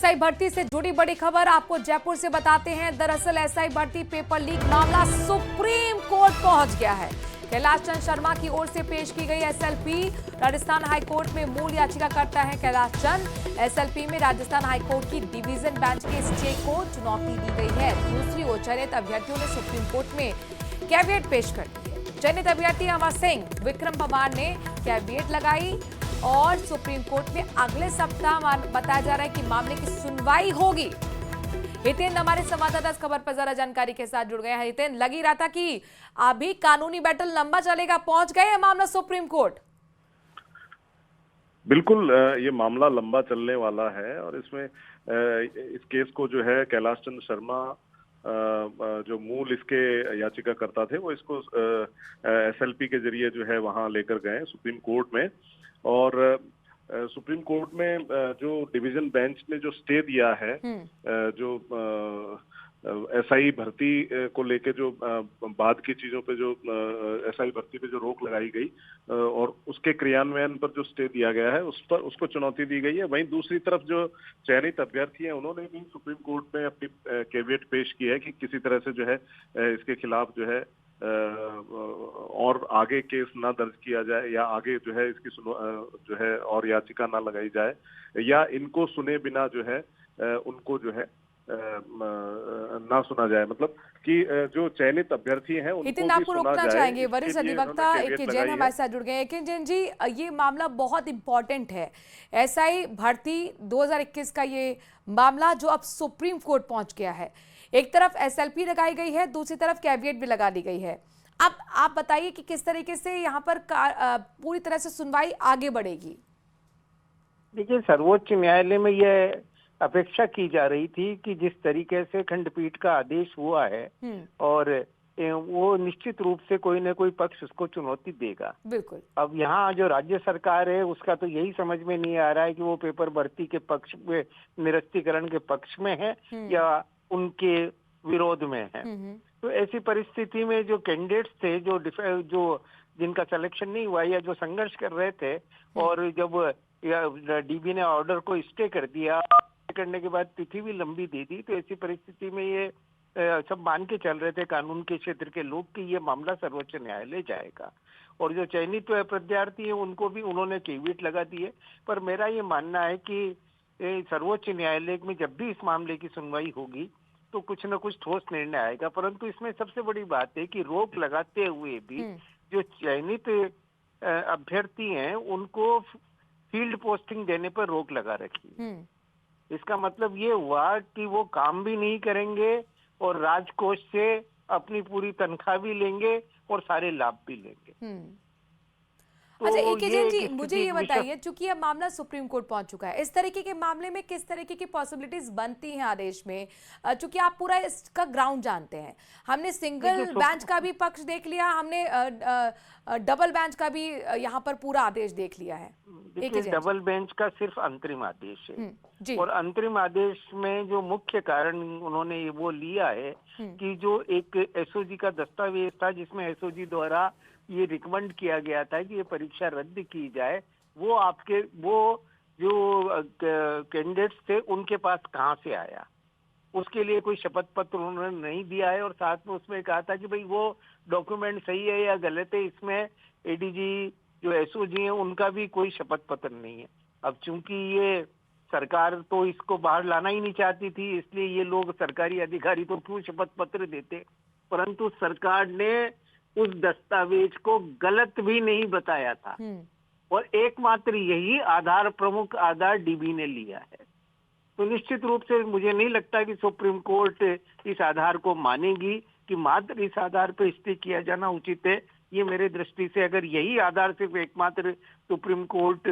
SI भर्ती से जुड़ी बड़ी खबर आपको जयपुर से बताते हैं। दरअसल एसआई भर्ती पेपर लीक मामला सुप्रीम कोर्ट पहुंच गया है। कैलाश चंद शर्मा की ओर से पेश की गई एसएलपी राजस्थान हाईकोर्ट में मूल याचिका करता है कैलाश चंद। एसएलपी में राजस्थान हाईकोर्ट की डिवीजन बेंच के स्टे को चुनौती दी गई है। दूसरी ओर चयनित अभ्यर्थियों ने सुप्रीम कोर्ट में कैविएट पेश कर दी है। चयनित अभ्यर्थी अमर सिंह, विक्रम पवार ने कैविएट लगाई और सुप्रीम कोर्ट में अगले सप्ताह बताया जा रहा है कि मामले की सुनवाई होगी। हितेन हमारे संवाददाता इस खबर पर जरा जानकारी के साथ जुड़ गए हैं। हितेन, लग ही रहा था कि अभी कानूनी बैटल लंबा चलेगा, पहुंच गए है मामला सुप्रीम कोर्ट। बिल्कुल, ये मामला लंबा चलने वाला है और इसमें इस केस को जो है कैलाश चंद शर्मा जो मूल इसके याचिकाकर्ता थे वो इसको एसएलपी के जरिए जो है वहां लेकर गए सुप्रीम कोर्ट में। और सुप्रीम कोर्ट में जो डिवीजन बेंच ने जो स्टे दिया है, जो एसआई भर्ती को लेके जो बाद की चीजों पे जो एसआई भर्ती पे जो रोक लगाई गई और उसके क्रियान्वयन पर जो स्टे दिया गया है उस पर उसको चुनौती दी गई है। वहीं दूसरी तरफ जो चयनित अभ्यर्थी हैं उन्होंने भी सुप्रीम कोर्ट में अपनी कैविएट पेश की है कि किसी तरह से जो है इसके खिलाफ जो है और आगे केस ना दर्ज किया जाए या आगे जो है इसकी जो है और याचिका ना लगाई जाए या इनको सुने बिना जो है उनको जो है ना सुना जाए, मतलब कि जो चयनित अभ्यर्थी हैं उनको भी आपको सुना रोकना जाए। चाहेंगे। वरिष्ठ अधिवक्ता ए.के. जैन हमारे साथ जुड़ गए। ए.के. जैन जी, ये मामला बहुत इंपॉर्टेंट है। एसआई भर्ती 2021 का ये मामला जो अब सुप्रीम कोर्ट पहुंच गया है। एक तरफ एसएलपी लगाई गई है, दूसरी तरफ कैविएट भी लगा दी गई है। अब आप बताइए कि किस तरीके से यहाँ पर पूरी तरह से सुनवाई आगे बढ़ेगी। देखिए, सर्वोच्च न्यायालय में यह अपेक्षा की जा रही थी कि जिस तरीके से खंडपीठ का आदेश हुआ है और वो निश्चित रूप से कोई न कोई पक्ष उसको चुनौती देगा। बिल्कुल। अब यहाँ जो राज्य सरकार है उसका तो यही समझ में नहीं आ रहा है कि वो पेपर भर्ती के पक्ष में, निरस्तीकरण के पक्ष में है या उनके विरोध में है। तो ऐसी परिस्थिति में जो कैंडिडेट्स थे, जो जिनका सिलेक्शन नहीं हुआ या जो संघर्ष कर रहे थे, और जब डीबी ने ऑर्डर को स्टे कर दिया, करने के बाद तिथि भी लंबी दे दी, तो ऐसी परिस्थिति में ये सब मान के चल रहे थे कानून के क्षेत्र के लोग कि ये मामला सर्वोच्च न्यायालय जाएगा। और जो चयनित प्रत्याशी है उनको भी उन्होंने कैविएट लगा दिए। पर मेरा ये मानना है कि सर्वोच्च न्यायालय में जब भी इस मामले की सुनवाई होगी तो कुछ न कुछ ठोस निर्णय आएगा। परंतु इसमें सबसे बड़ी बात है कि रोक लगाते हुए भी जो चयनित अभ्यर्थी हैं उनको फील्ड पोस्टिंग देने पर रोक लगा रखी। इसका मतलब ये हुआ कि वो काम भी नहीं करेंगे और राजकोष से अपनी पूरी तनख्वाह भी लेंगे और सारे लाभ भी लेंगे। अच्छा, ए.के. जैन जी, मुझे ये बताइए, चूंकि अब मामला सुप्रीम कोर्ट पहुंच चुका है, इस तरीके के मामले में किस तरीके की पॉसिबिलिटीज बनती हैं आदेश में? चूंकि आप पूरा इसका ग्राउंड जानते हैं। हमने सिंगल बेंच का भी पक्ष देख लिया, हमने डबल बेंच का भी यहाँ पर पूरा आदेश देख लिया है। देखिए, डबल बेंच का सिर्फ अंतरिम आदेश है और अंतरिम आदेश में जो मुख्य कारण उन्होंने वो लिया है कि जो एक एसओजी का दस्तावेज था जिसमें एसओजी द्वारा ये रिकमेंड किया गया था कि ये परीक्षा रद्द की जाए, वो जो कैंडिडेट्स थे उनके पास कहाँ से आया, उसके लिए कोई शपथ पत्र उन्होंने नहीं दिया है। और साथ में उसमें कहा था कि भाई वो डॉक्यूमेंट सही है या गलत है, इसमें एडीजी जो एसओजी है उनका भी कोई शपथ पत्र नहीं है। अब चूंकि ये सरकार तो इसको बाहर लाना ही नहीं चाहती थी, इसलिए ये लोग सरकारी अधिकारी तो क्यों शपथ पत्र देते, परंतु सरकार ने उस दस्तावेज को गलत भी नहीं बताया था और एकमात्र यही आधार, प्रमुख आधार डीबी ने लिया है। तो निश्चित रूप से मुझे नहीं लगता कि सुप्रीम कोर्ट इस आधार को मानेगी कि मात्र इस आधार पर स्टे किया जाना उचित है। ये मेरे दृष्टि से अगर यही आधार सिर्फ एकमात्र सुप्रीम कोर्ट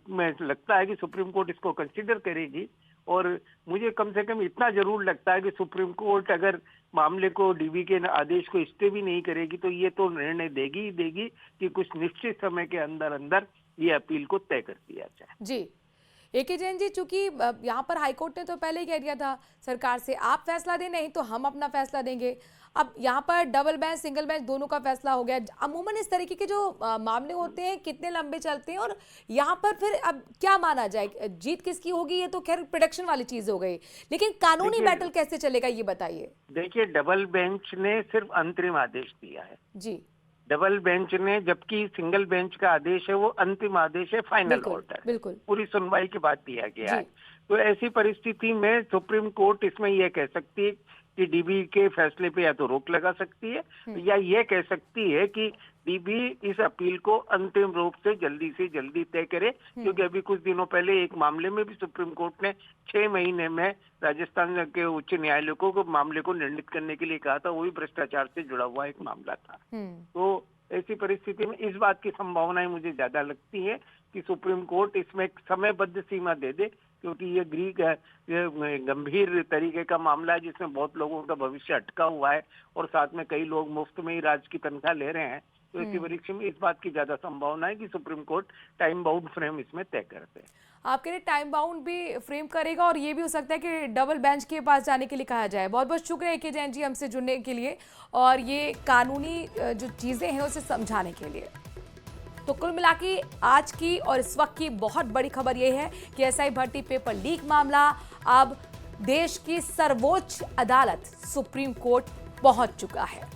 में लगता है कि सुप्रीम कोर्ट इसको कंसीडर करेगी, और मुझे कम से कम इतना जरूर लगता है कि सुप्रीम कोर्ट अगर मामले को डीबी के आदेश को स्टे भी नहीं करेगी तो ये तो निर्णय देगी ही देगी कि कुछ निश्चित समय के अंदर अंदर ये अपील को तय कर दिया जाए। जी, ए.के. जैन जी, चूंकि यहाँ पर हाईकोर्ट ने तो पहले ही कह दिया था सरकार से, आप फैसला दें, नहीं तो हम अपना फैसला देंगे। अब यहाँ पर डबल बेंच सिंगल बेंच दोनों का फैसला हो गया। अमूमन इस तरीके के जो मामले होते हैं कितने लंबे चलते हैं और यहाँ पर फिर अब क्या माना जाए, जीत किसकी होगी ये तो खैर प्रेडिक्शन वाली चीज हो गई, लेकिन कानूनी बैटल कैसे चलेगा ये बताइए। देखिए, डबल बेंच ने सिर्फ अंतरिम आदेश दिया है जी, डबल बेंच ने, जबकि सिंगल बेंच का आदेश है वो अंतिम आदेश है, फाइनल ऑर्डर, बिल्कुल पूरी सुनवाई के बाद दिया गया है। तो ऐसी परिस्थिति में सुप्रीम कोर्ट इसमें यह कह सकती है कि डीबी के फैसले पे या तो रोक लगा सकती है या ये कह सकती है कि डीबी इस अपील को अंतिम रूप से जल्दी तय करे, क्योंकि अभी कुछ दिनों पहले एक मामले में भी सुप्रीम कोर्ट ने 6 महीने में राजस्थान के उच्च न्यायालय को मामले को निर्णित करने के लिए कहा था, वो भी भ्रष्टाचार से जुड़ा हुआ एक मामला था। तो ऐसी परिस्थिति में इस बात की संभावनाएं मुझे ज्यादा लगती है कि सुप्रीम कोर्ट इसमें एक समयबद्ध सीमा दे दे, क्योंकि ये गंभीर तरीके का मामला है जिसमें बहुत लोगों का भविष्य अटका हुआ है और साथ में कई लोग मुफ्त में ही राज की तनख्वाह ले रहे हैं। तो इसी परीक्षा में इस बात की ज्यादा संभावना है कि supreme court time bound frame इसमें तय करते हैं। आपके लिए टाइम बाउंड भी फ्रेम करेगा और ये भी हो सकता है कि डबल बेंच के पास जाने के लिए कहा जाए। बहुत बहुत शुक्रिया ए.के. जैन जी हमसे जुड़ने के लिए और ये कानूनी जो चीज़ें हैं उसे समझाने के लिए। तो कुल मिला के आज की और इस वक्त की बहुत बड़ी खबर ये है कि एसआई भर्ती पेपर लीक मामला अब देश की सर्वोच्च अदालत सुप्रीम कोर्ट पहुंच चुका है।